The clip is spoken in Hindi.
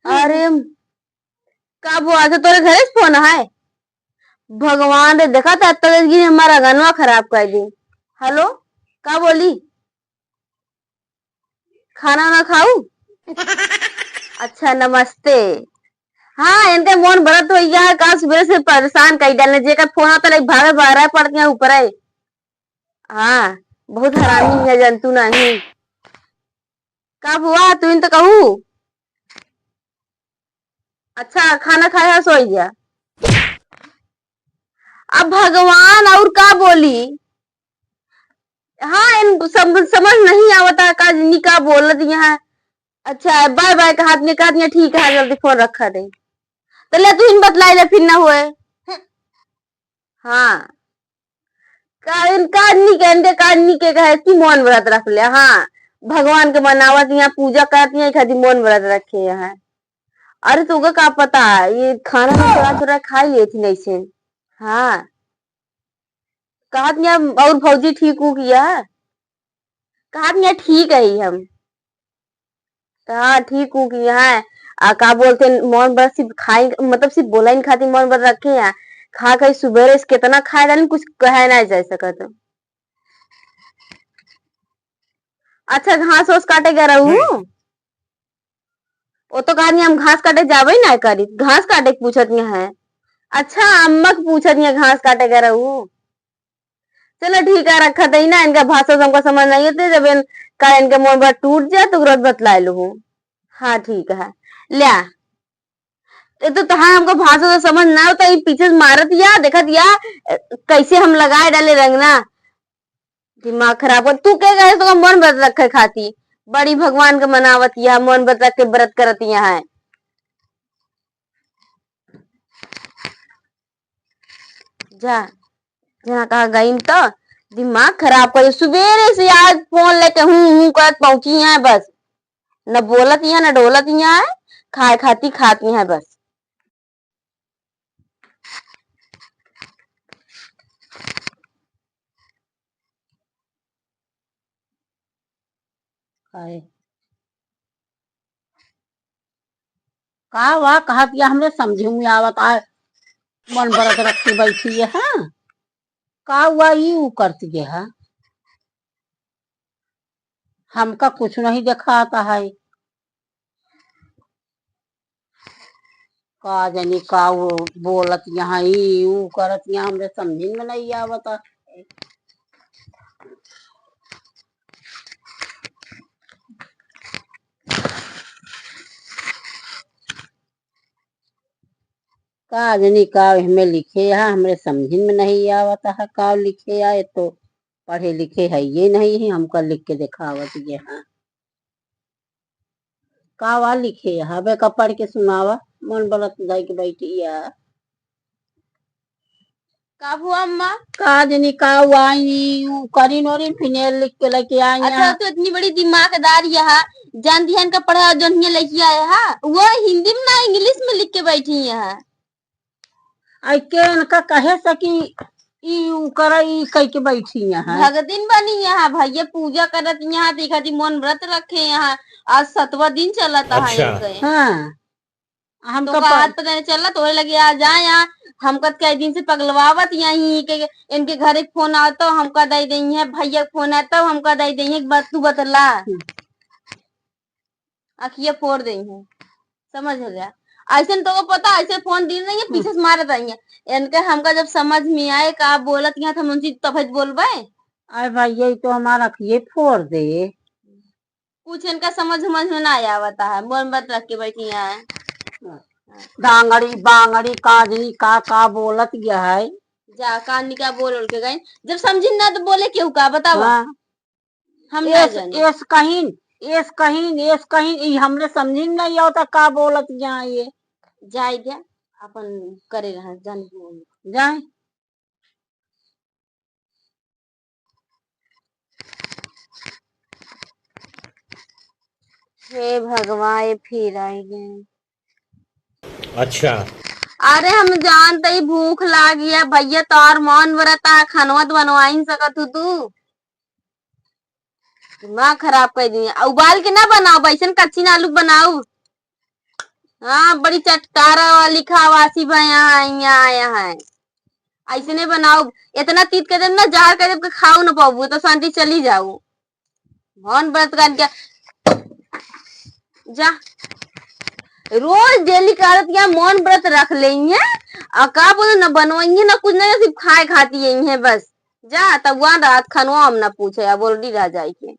अरे का बुआ तो तोरे घरे से फोन है। भगवान रे देखा था तगगी हमारा गनवा खराब कर दी। हेलो का बोली खाना ना खाऊ। अच्छा नमस्ते। हाँ इनके मन भरत हो गया है का सुबह से परेशान कर डालने जेकर फोन आता लाइक भागे भाग पड़ती है ऊपर है। हाँ बहुत हरामी है जंतु नहीं। का बुआ तू इन तो कहू। अच्छा खाना खाया सो गया। अब भगवान और का बोली। हाँ इन समझ नहीं आवता का निका बोल दिया है। अच्छा बाय बाय कहा दिया ठीक है जल्दी फोन रखा दे। तो ले तू इन बतलाई ले फिर ना हुए। हाँ कादनी के कहे कि मौन व्रत रख ले। हाँ भगवान के मनावत यहाँ पूजा करती है खाती मौन व्रत रखे यहाँ। अरे तुगे का पता है ये खाना में थोड़ा थोड़ा खा लिए थी नहीं से। हाँ कहा और भौजी ठीक हो किया है। कहा ठीक है ही हम। हाँ ठीक हूँ कि है। का बोलते मौन व्रत सिर्फ खाई मतलब सिर्फ बोला ही खाती मौन व्रत रखे हैं। खा खाई सुबह कितना खाए डाली कुछ कहे ना जा सकत। अच्छा घास वास काटे गया रहू। वो तो कहा हम घास काटे जावे ना करी घास काटे के पूछत है। अच्छा अम्मा के पूछत है घास काटे गया रहू। चलो ठीक है रखा दही ना इनका भाषा से हमको समझ नहीं आते जब का इनके मन पर टूट जाए तो तुरंत बतला लू। हाँ ठीक है लिया। ये तो तहा हमको भाषा तो समझ ना होता पीछे से मारत या देखत या कैसे हम लगाए डाले रंगना। दिमाग खराब हो तू क्या कहे तो मन व्रत रखे खाती। बड़ी भगवान के मनावत या मन व्रत रख के व्रत करत है। जा जहाँ कहा गई तो दिमाग खराब कर सुबेरे से आज फोन लेके हूँ करत पहुंची है बस। न बोलत है न डोलत है खाए खाती है बस। काहे का वाह कहा दिया हमरे समझे में आवत आ मन बरत रखी बैठी है हाँ? का हुआ यू करती है हमका कुछ नहीं दिखाता है। का जानी का वो बोलत यहाँ यू करत यहाँ हमरे समझे में नहीं आवता। का जानी का हमें लिखे है हमरे समझ में नहीं आवता है का लिखे आए तो पढ़े लिखे है ये नहीं है हमका लिख के दिखावत ये हाँ। का वा लिखे है हवे का पढ़ के सुनावा मन बरत जाए के बैठी है। का हुआ अम्मा। का जानी का आई करीन ओरिन फिनेल लिख के लेके आई। अच्छा तो इतनी बड़ी दिमागदार यहाँ जान ध्यान का पढ़ा जो लेके आया है वो हिंदी में ना इंग्लिश में लिख के बैठी है। आई के इनका कहे सकी ई करई कह के बैठी है भगतिन बनी यहाँ भैया पूजा करत यहाँ देखा थी मन व्रत रखे यहाँ आज 7वां दिन चला था इनके। हाँ तो हाथ पता नहीं चला तो लगे आ जाए यहाँ हमका कई दिन से पगलवावत यही के इनके घर फोन आता हमका दे दी है भैया फोन आता हमका दे दी है बात तू बतला अखिया फोड़ दी है समझ हो गया। ऐसे तो पता ऐसे फोन दी नहीं है पीछे से मारत आई है इनके हमका जब समझ में आए का बोलत यहाँ था मुझे तब बोलबे। अरे भाई यही तो हमारा ये फोड़ दे कुछ इनका समझ में ना आवता है मन बत रख के बैठी है। डांगड़ी बांगड़ी काजनी का बोलत गया है। जा कानी का बोल के गए जब समझी ना तो बोले क्यों का बताओ। हाँ। हम ना जाने एस कहीं हमने समझी नहीं आता का बोलत गया ये जाए गया अपन करे रहा जान जाए। हे भगवान फिर आई गए। अच्छा अरे हम जानते ही भूख लागी है भैया तोर मौन व्रता खनवा बनवाई सकत तू दिमाग खराब कर दी उबाल के ना बनाओ बैसन कच्ची आलू बनाओ। हाँ बड़ी चटकारा वाली खावासी भाई यहाँ आया है। ऐसे नहीं बनाओ, इतना तीत कर देम ना, जहर कर देम के खाओ ना पाबू तो शांति चली जाओ। भौन व्रत कर क्या जा, रोज डेली करत या मौन व्रत रख लेंगे और का बोलो न बनवाइए ना कुछ नहीं, सिर्फ खाए खाती है बस। जा तब वहां रात खनवा हम ना पूछे, अब ऑलरेडी रह जाए के।